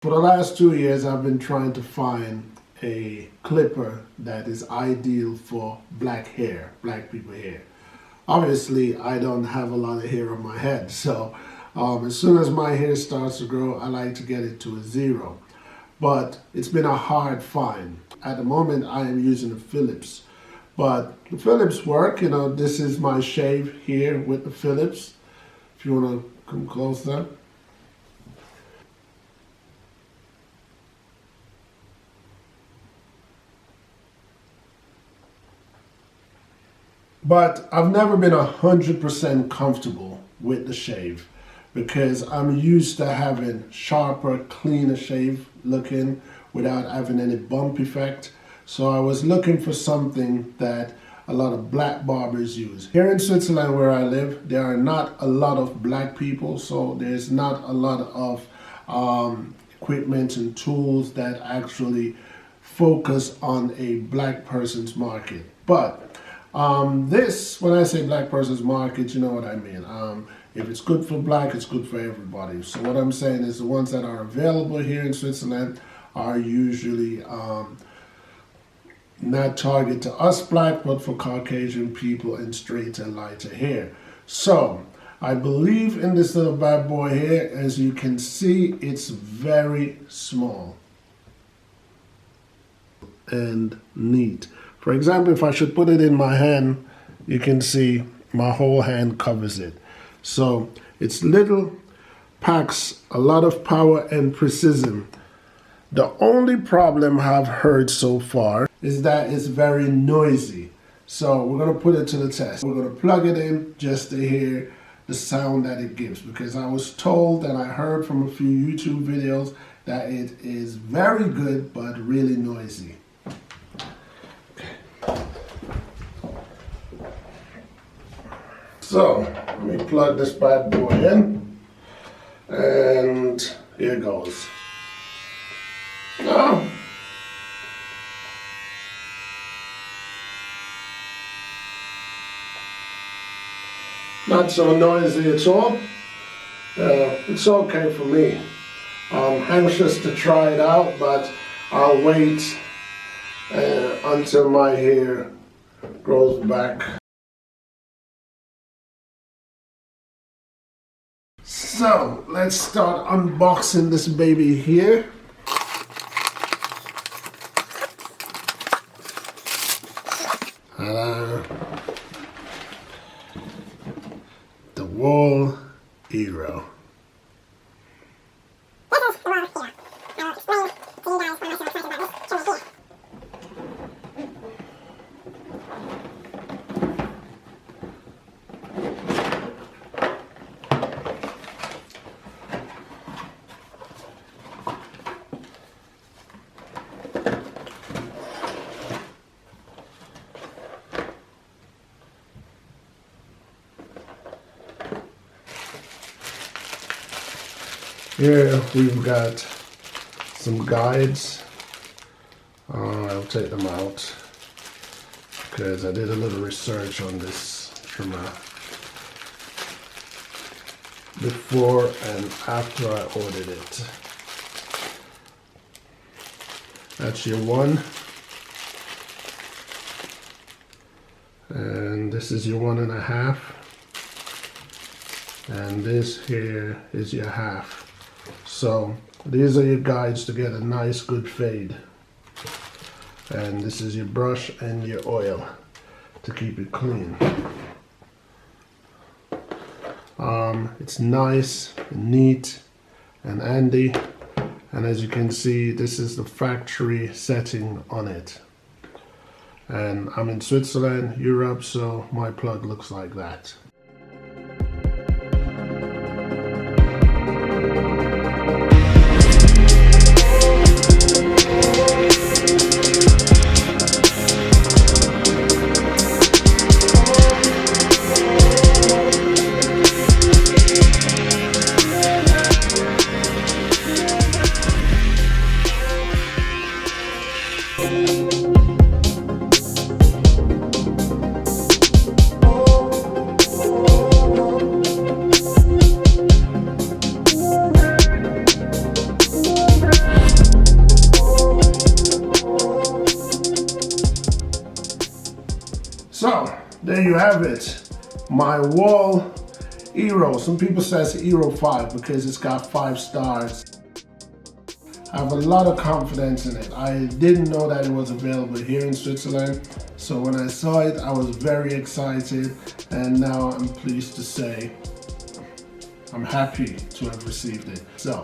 For the last 2 years, I've been trying to find a clipper that is ideal for black hair, black people hair. Obviously, I don't have a lot of hair on my head, so as soon as my hair starts to grow, I like to get it to a zero. But it's been a hard find. At the moment, I am using the Philips. But the Philips work, this is my shave here with the Philips. If you want to come closer. But I've never been 100% comfortable with the shave because I'm used to having sharper, cleaner shave looking without having any bump effect. So I was looking for something that a lot of black barbers use. Here in Switzerland where I live, there are not a lot of black people, so there's not a lot of equipment and tools that actually focus on a black person's market. But when I say black person's market, you know what I mean. If it's good for black, it's good for everybody. So what I'm saying is the ones that are available here in Switzerland are usually not targeted to us black, but for Caucasian people and straight and lighter hair. So I believe in this little bad boy here. As you can see, it's very small and neat. For example, if I should put it in my hand, you can see my whole hand covers it. So it's little, packs a lot of power and precision. The only problem I've heard so far is that it's very noisy. So we're going to put it to the test. We're going to plug it in just to hear the sound that it gives, because I was told and I heard from a few YouTube videos that it is very good but really noisy. So let me plug this bad boy in, and here goes. Now, not so noisy at all. It's okay for me. I'm anxious to try it out, but I'll wait until my hair grows back. So let's start unboxing this baby here. The Wahl Hero. Here we've got some guides. I'll take them out because I did a little research on this trimmer before and after I ordered it. That's your one. And this is your 1.5. And this here is your half. So these are your guides to get a nice good fade. And this is your brush and your oil to keep it clean. It's nice, neat, and handy. And as you can see, this is the factory setting on it. And I'm in Switzerland, Europe, so my plug looks like that. there you have it. My Wahl Hero. Some people say it's Hero 5 because it's got 5 stars. I have a lot of confidence in it. I didn't know that it was available here in Switzerland. So when I saw it, I was very excited. And now I'm pleased to say I'm happy to have received it. So.